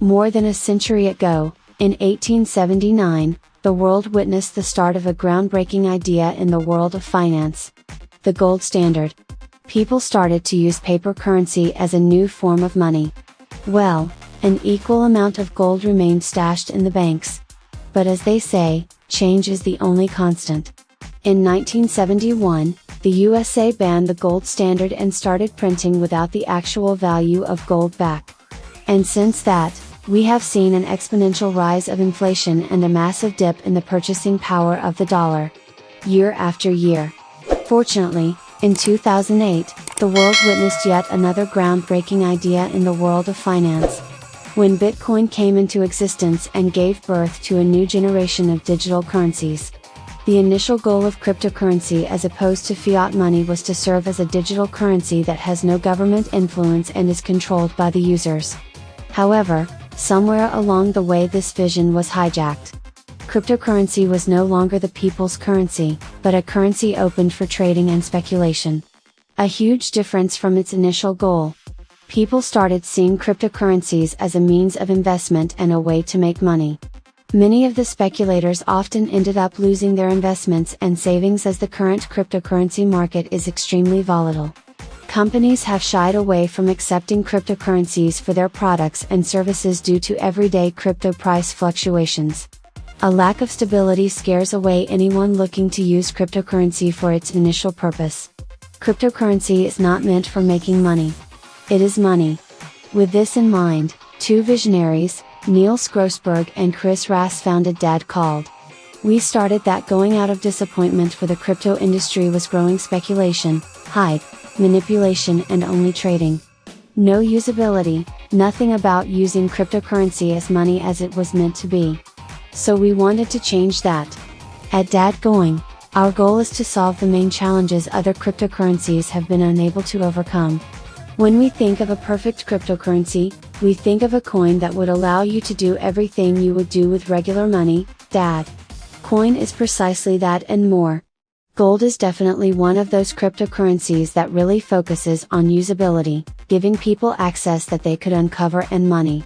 More than a century ago, in 1879, the world witnessed the start of a groundbreaking idea in the world of finance: the gold standard. People started to use paper currency as a new form of money. Well, an equal amount of gold remained stashed in the banks. But as they say, change is the only constant. In 1971, the USA banned the gold standard and started printing without the actual value of gold back. And since that, we have seen an exponential rise of inflation and a massive dip in the purchasing power of the dollar, year after year. Fortunately, in 2008, the world witnessed yet another groundbreaking idea in the world of finance. When Bitcoin came into existence and gave birth to a new generation of digital currencies. The initial goal of cryptocurrency as opposed to fiat money was to serve as a digital currency that has no government influence and is controlled by the users. However, somewhere along the way this vision was hijacked. Cryptocurrency was no longer the people's currency, but a currency opened for trading and speculation. A huge difference from its initial goal. People started seeing cryptocurrencies as a means of investment and a way to make money. Many of the speculators often ended up losing their investments and savings as the current cryptocurrency market is extremely volatile. Companies have shied away from accepting cryptocurrencies for their products and services due to everyday crypto price fluctuations. A lack of stability scares away anyone looking to use cryptocurrency for its initial purpose. Cryptocurrency is not meant for making money. It is money. With this in mind, two visionaries, Niels Grossberg and Chris Ras, founded DAD Called. We started that going out of disappointment for the crypto industry was growing speculation, hype, manipulation and only trading. No usability, nothing about using cryptocurrency as money as it was meant to be. So we wanted to change that. At DAD Going, our goal is to solve the main challenges other cryptocurrencies have been unable to overcome. When we think of a perfect cryptocurrency, we think of a coin that would allow you to do everything you would do with regular money. DAD Coin is precisely that and more. Gold is definitely one of those cryptocurrencies that really focuses on usability, giving people access that they could uncover and money.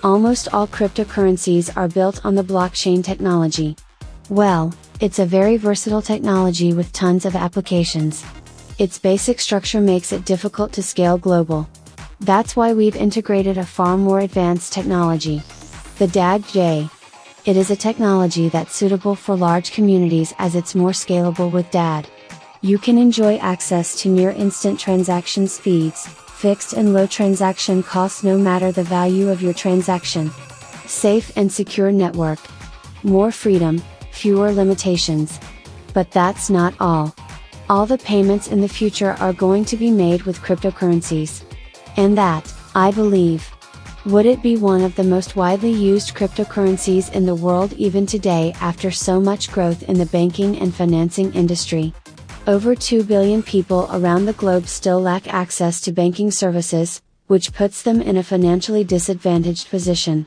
Almost all cryptocurrencies are built on the blockchain technology. Well, it's a very versatile technology with tons of applications. Its basic structure makes it difficult to scale global. That's why we've integrated a far more advanced technology. The DAD-J. It is a technology that's suitable for large communities as it's more scalable with DAD. You can enjoy access to near instant transaction speeds, fixed and low transaction costs no matter the value of your transaction. Safe and secure network. More freedom, fewer limitations. But that's not all. All the payments in the future are going to be made with cryptocurrencies. And that, I believe, would it be one of the most widely used cryptocurrencies in the world even today after so much growth in the banking and financing industry. Over 2 billion people around the globe still lack access to banking services, which puts them in a financially disadvantaged position.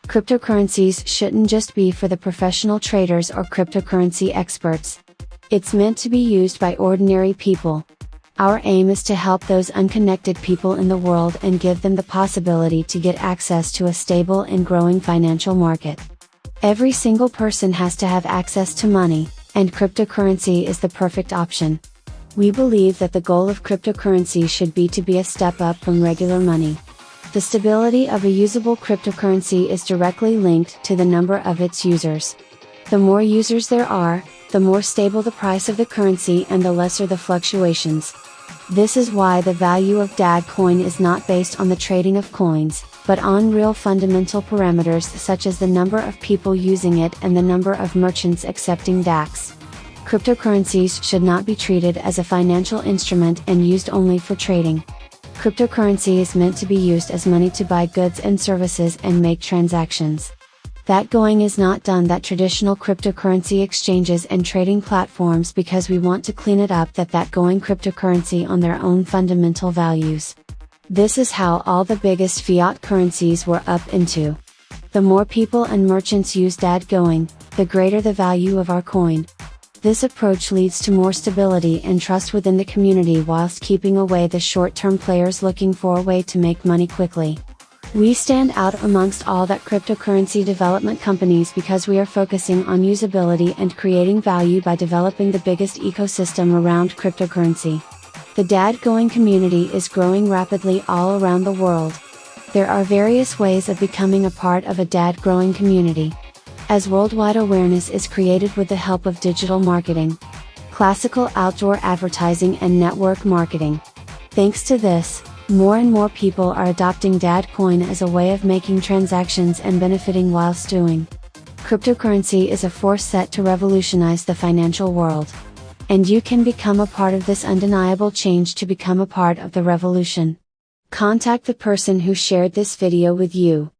Cryptocurrencies shouldn't just be for the professional traders or cryptocurrency experts. It's meant to be used by ordinary people. Our aim is to help those unconnected people in the world and give them the possibility to get access to a stable and growing financial market. Every single person has to have access to money, and cryptocurrency is the perfect option. We believe that the goal of cryptocurrency should be to be a step up from regular money. The stability of a usable cryptocurrency is directly linked to the number of its users. The more users there are, the more stable the price of the currency and the lesser the fluctuations. This is why the value of DAD coin is not based on the trading of coins, but on real fundamental parameters such as the number of people using it and the number of merchants accepting DAX. Cryptocurrencies should not be treated as a financial instrument and used only for trading. Cryptocurrency is meant to be used as money to buy goods and services and make transactions. That going is not done that traditional cryptocurrency exchanges and trading platforms because we want to clean it up that going cryptocurrency on their own fundamental values. This is how all the biggest fiat currencies were up into. The more people and merchants use DAD going, the greater the value of our coin. This approach leads to more stability and trust within the community whilst keeping away the short-term players looking for a way to make money quickly. We stand out amongst all that cryptocurrency development companies because we are focusing on usability and creating value by developing the biggest ecosystem around cryptocurrency. The DAD-going community is growing rapidly all around the world. There are various ways of becoming a part of a DAD-growing community. As worldwide awareness is created with the help of digital marketing, classical outdoor advertising and network marketing. Thanks to this, more and more people are adopting DAD-coin as a way of making transactions and benefiting whilst doing. Cryptocurrency is a force set to revolutionize the financial world. And you can become a part of this undeniable change to become a part of the revolution. Contact the person who shared this video with you.